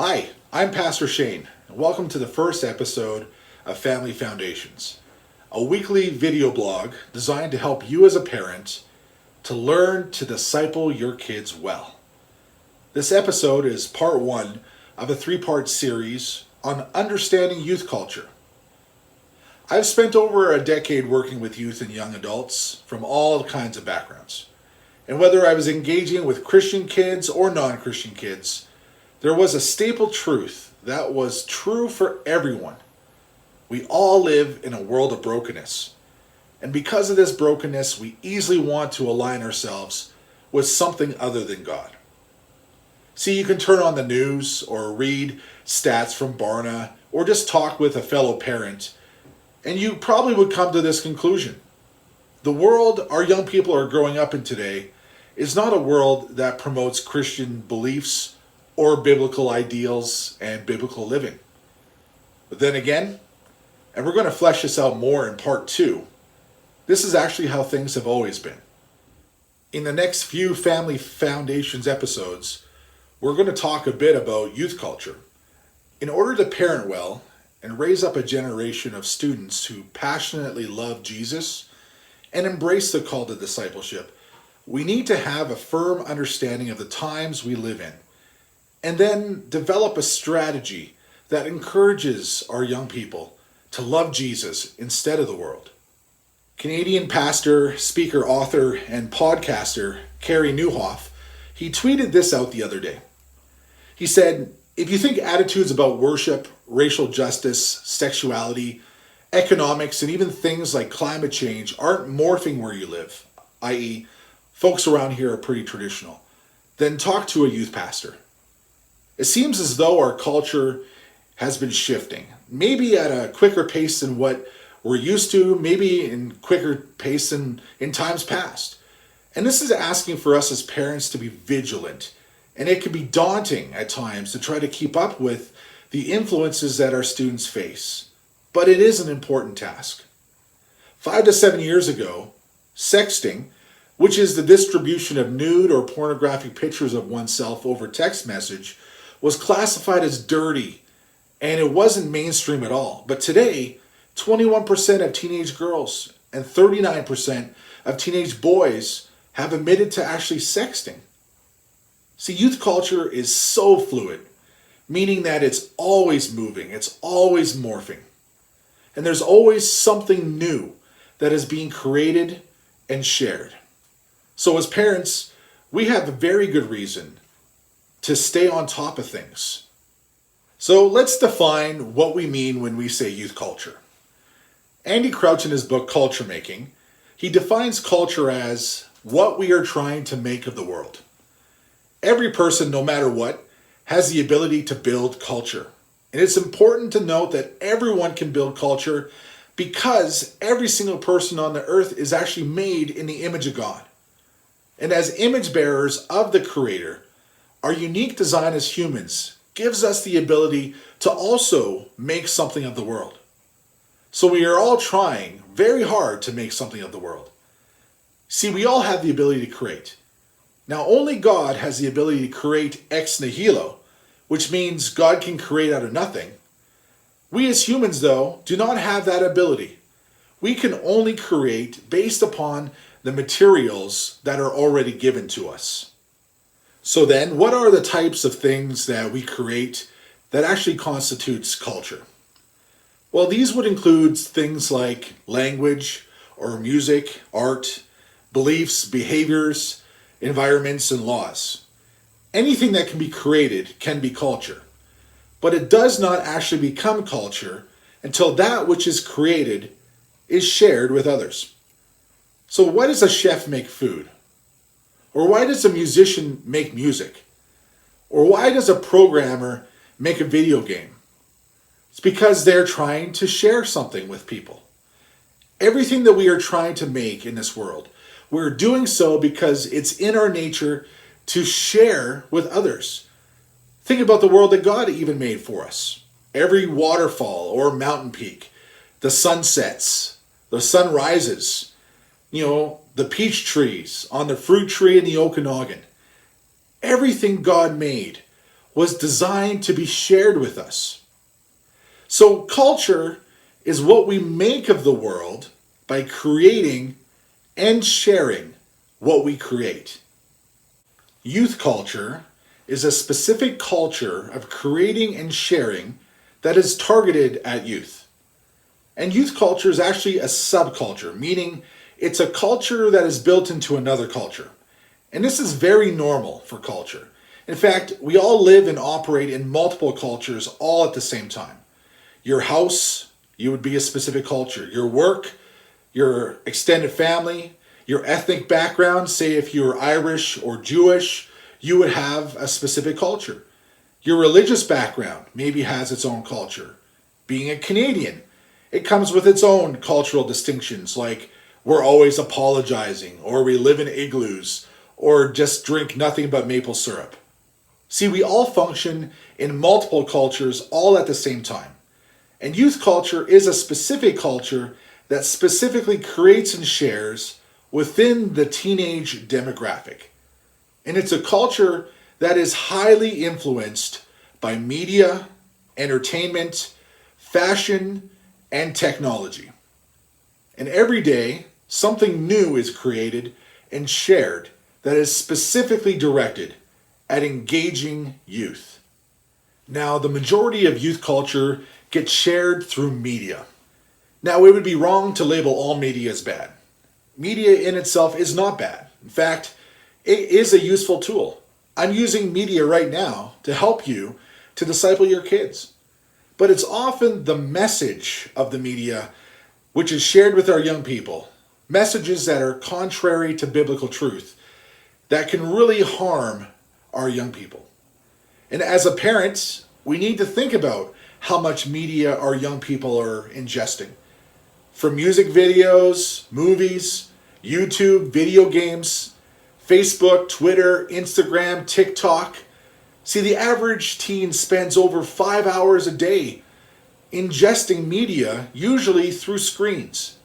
Hi, I'm Pastor Shane, and welcome to the first episode of Family Foundations, a weekly video blog designed to help you as a parent to learn to disciple your kids well. This episode is part one of a three-part series on understanding youth culture. I've spent over a decade working with youth and young adults from all kinds of backgrounds. And whether I was engaging with Christian kids or non-Christian kids, there was a staple truth that was true for everyone. We all live in a world of brokenness. And because of this brokenness, we easily want to align ourselves with something other than God. See, you can turn on the news or read stats from Barna or just talk with a fellow parent, and you probably would come to this conclusion. The world our young people are growing up in today is not a world that promotes Christian beliefs or biblical ideals and biblical living. But then again, and we're going to flesh this out more in part two, this is actually how things have always been. In the next few Family Foundations episodes, we're going to talk a bit about youth culture. In order to parent well and raise up a generation of students who passionately love Jesus and embrace the call to discipleship, we need to have a firm understanding of the times we live in, and then develop a strategy that encourages our young people to love Jesus instead of the world. Canadian pastor, speaker, author, and podcaster Carey Nieuwhof, he tweeted this out the other day. He said, "If you think attitudes about worship, racial justice, sexuality, economics, and even things like climate change aren't morphing where you live, i.e., folks around here are pretty traditional, then talk to a youth pastor. It seems as though our culture has been shifting, maybe at a quicker pace than what we're used to, maybe in quicker pace than in times past. And this is asking for us as parents to be vigilant, and it can be daunting at times to try to keep up with the influences that our students face. But it is an important task. 5 to 7 years ago, sexting, which is the distribution of nude or pornographic pictures of oneself over text message, was classified as dirty, and it wasn't mainstream at all. But today, 21% of teenage girls and 39% of teenage boys have admitted to actually sexting. See, youth culture is so fluid, meaning that it's always moving, it's always morphing. And there's always something new that is being created and shared. So as parents, we have a very good reason to stay on top of things. So let's define what we mean when we say youth culture. Andy Crouch, in his book Culture Making, he defines culture as what we are trying to make of the world. Every person, no matter what, has the ability to build culture. And it's important to note that everyone can build culture because every single person on the earth is actually made in the image of God. And as image bearers of the Creator, our unique design as humans gives us the ability to also make something of the world. So we are all trying very hard to make something of the world. See, we all have the ability to create. Now, only God has the ability to create ex nihilo, which means God can create out of nothing. We as humans, though, do not have that ability. We can only create based upon the materials that are already given to us. So then, what are the types of things that we create that actually constitutes culture? Well, these would include things like language or music, art, beliefs, behaviors, environments, and laws. Anything that can be created can be culture, but it does not actually become culture until that which is created is shared with others. So why does a chef make food? Or why does a musician make music? Or why does a programmer make a video game? It's because they're trying to share something with people. Everything that we are trying to make in this world, we're doing so because it's in our nature to share with others. Think about the world that God even made for us. Every waterfall or mountain peak, the sunsets, the sunrises, the peach trees on the fruit tree in the Okanagan. Everything God made was designed to be shared with us. So culture is what we make of the world by creating and sharing what we create. Youth culture is a specific culture of creating and sharing that is targeted at youth. And youth culture is actually a subculture, meaning it's a culture that is built into another culture. And this is very normal for culture. In fact, we all live and operate in multiple cultures all at the same time. Your house, you would be a specific culture. Your work, your extended family, your ethnic background, say if you're Irish or Jewish, you would have a specific culture. Your religious background maybe has its own culture. Being a Canadian, it comes with its own cultural distinctions, like we're always apologizing, or we live in igloos, or just drink nothing but maple syrup. See, we all function in multiple cultures all at the same time. And youth culture is a specific culture that specifically creates and shares within the teenage demographic. And it's a culture that is highly influenced by media, entertainment, fashion, and technology. And every day, something new is created and shared that is specifically directed at engaging youth. Now, the majority of youth culture gets shared through media. Now, it would be wrong to label all media as bad. Media in itself is not bad. In fact, it is a useful tool. I'm using media right now to help you to disciple your kids. But it's often the message of the media which is shared with our young people, messages that are contrary to biblical truth, that can really harm our young people. And as a parent, we need to think about how much media our young people are ingesting. From music videos, movies, YouTube, video games, Facebook, Twitter, Instagram, TikTok. See, the average teen spends over 5 hours a day ingesting media, usually through screens.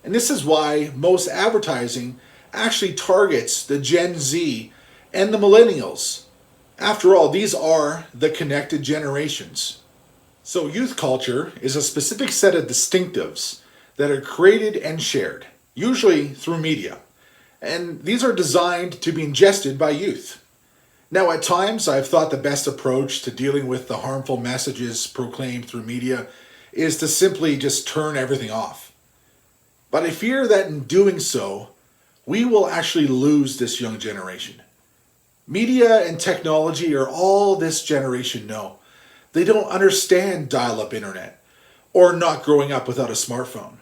And this is why most advertising actually targets the Gen Z and the millennials. After all, these are the connected generations. So youth culture is a specific set of distinctives that are created and shared, usually through media. And these are designed to be ingested by youth. Now, at times, I've thought the best approach to dealing with the harmful messages proclaimed through media is to simply just turn everything off. But I fear that in doing so, we will actually lose this young generation. Media and technology are all this generation know. They don't understand dial-up internet or not growing up without a smartphone.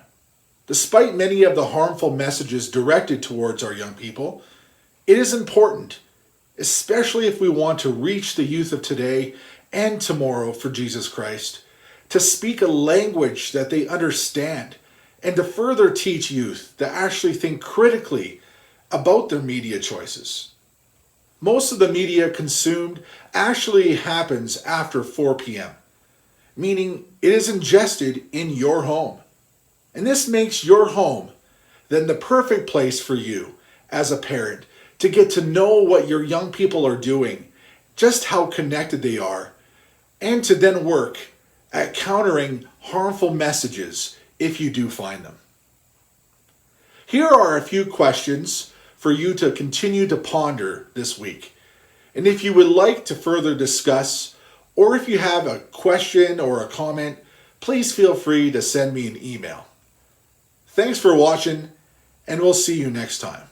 Despite many of the harmful messages directed towards our young people, it is important, especially if we want to reach the youth of today and tomorrow for Jesus Christ, to speak a language that they understand and to further teach youth to actually think critically about their media choices. Most of the media consumed actually happens after 4 p.m., meaning it is ingested in your home. And this makes your home then the perfect place for you as a parent to get to know what your young people are doing, just how connected they are, and to then work at countering harmful messages if you do find them. Here are a few questions for you to continue to ponder this week. And if you would like to further discuss, or if you have a question or a comment, please feel free to send me an email. Thanks for watching, and we'll see you next time.